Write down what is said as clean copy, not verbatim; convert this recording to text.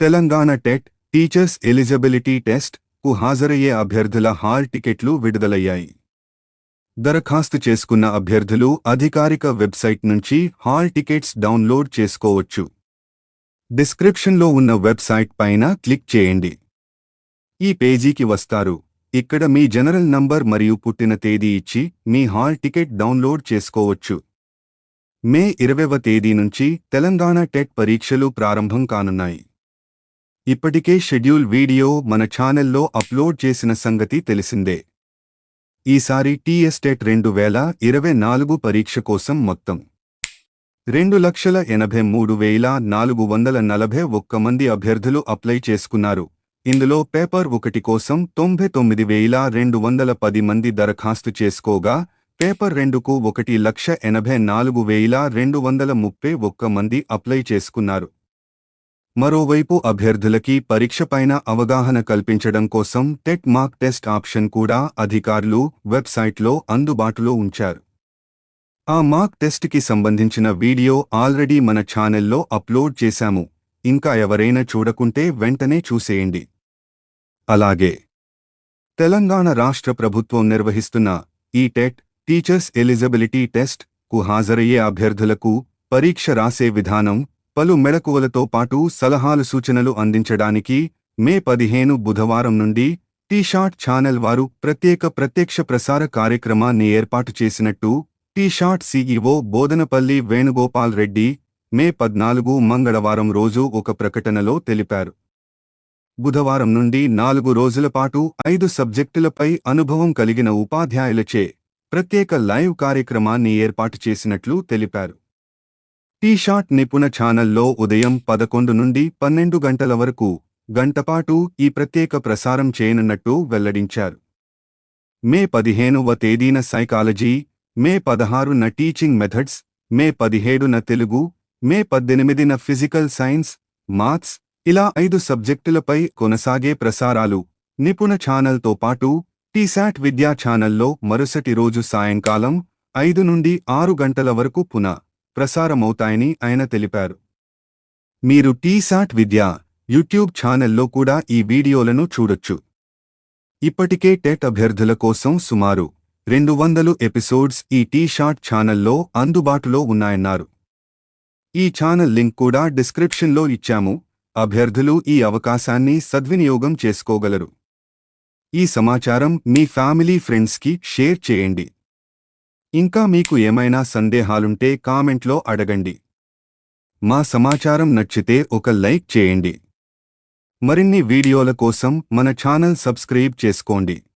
Telangana TET teachers eligibility test కు హాజరయ్యే అభ్యర్థుల హాల్ టికెట్లు విడుదలయ్యాయి. దరఖాస్తు చేసుకున్న అభ్యర్థులు అధికారిక వెబ్సైట్ నుంచి హాల్ టికెట్స్ డౌన్లోడ్ చేసుకోవచ్చు. డిస్క్రిప్షన్లో ఉన్న వెబ్సైట్ పైన క్లిక్ చేయండి. ఈ పేజీకి వస్తారు. ఇక్కడ మీ జనరల్ నంబర్ మరియు పుట్టిన తేదీ ఇచ్చి మీ హాల్ టికెట్ డౌన్లోడ్ చేసుకోవచ్చు. మే 20వ తేదీ నుంచి తెలంగాణ టెట్ పరీక్షలు ప్రారంభం కానున్నాయి. ఇప్పటికే షెడ్యూల్ వీడియో మన ఛానల్లో అప్లోడ్ చేసిన సంగతి తెలిసిందే. ఈసారి టీఎస్ టెట్ 2024 పరీక్ష కోసం మొత్తం 2,83,441 మంది అభ్యర్థులు అప్లై చేసుకున్నారు. ఇందులో పేపర్ 1 కోసం 99,210 మంది దరఖాస్తు చేసుకోగా, పేపర్ 2కు 1,84,231 మంది అప్లై చేసుకున్నారు. మరోవైపు అభ్యర్థులకి పరీక్షపైన అవగాహన కల్పించడం కోసం టెట్ మాక్ టెస్ట్ ఆప్షన్ కూడా అధికారులు వెబ్సైట్లో అందుబాటులో ఉంచారు. ఆ మాక్ టెస్ట్కి సంబంధించిన వీడియో ఆల్రెడీ మన ఛానల్లో అప్లోడ్ చేశాము. ఇంకా ఎవరైనా చూడకుంటే వెంటనే చూసేయండి. అలాగే తెలంగాణ రాష్ట్ర ప్రభుత్వం నిర్వహిస్తున్న ఈ టెట్ టీచర్స్ ఎలిజిబిలిటీ టెస్ట్ కు హాజరయ్యే అభ్యర్థులకు పరీక్ష రాసే విధానం, పలు మెళకువలతో పాటు సలహాలు సూచనలు అందించడానికి మే 15 బుధవారం నుండి టీషాట్ ఛానల్ వారు ప్రత్యక్ష ప్రసార కార్యక్రమాన్ని ఏర్పాటు చేసినట్టు టీషాట్ సీఈఓ బోదనపల్లి వేణుగోపాల్ రెడ్డి మే 14 మంగళవారం రోజు ఒక ప్రకటనలో తెలిపారు. బుధవారం నుండి 4 రోజుల పాటు 5 సబ్జెక్టులపై అనుభవం కలిగిన ఉపాధ్యాయులచే ప్రత్యేక లైవ్ కార్యక్రమాన్ని ఏర్పాటు చేసినట్లు తెలిపారు. టీషాట్ నిపుణ ఛానల్లో ఉదయం 11 నుండి 12 గంటల వరకు గంటపాటు ఈ ప్రత్యేక ప్రసారం చేయనున్నట్టు వెల్లడించారు. మే 15వ తేదీన సైకాలజీ, మే 16న టీచింగ్ మెథడ్స్, మే 17న తెలుగు, మే 18న ఫిజికల్ సైన్స్, మాథ్స్ ఇలా 5 సబ్జెక్టులపై కొనసాగే ప్రసారాలు నిపుణ ఛానల్తో పాటు టీశాట్ విద్యా ఛానల్లో మరుసటి రోజు సాయంకాలం 5 నుండి 6 గంటల వరకు పునః ప్రసారమవుతాయని ఆయన తెలిపారు. మీరు టీశాట్ విద్యా యూట్యూబ్ ఛానల్లో కూడా ఈ వీడియోలను చూడొచ్చు. ఇప్పటికే టెట్ అభ్యర్థుల కోసం సుమారు 200 ఎపిసోడ్స్ ఈ టీషాట్ ఛానల్లో అందుబాటులో ఉన్నాయన్నారు. ఈ ఛానల్ లింక్ కూడా డిస్క్రిప్షన్లో ఇచ్చాము. అభ్యర్థులు ఈ అవకాశాన్ని సద్వినియోగం చేసుకోగలరు. ఈ సమాచారం మీ ఫ్యామిలీ ఫ్రెండ్స్కి షేర్ చేయండి. ఇంకా మీకు ఏమైనా సందేహాలుంటే కామెంట్లో అడగండి. మా సమాచారం నచ్చితే ఒక లైక్ చేయండి. మరిన్ని వీడియోల కోసం మన ఛానల్ సబ్స్క్రైబ్ చేసుకోండి.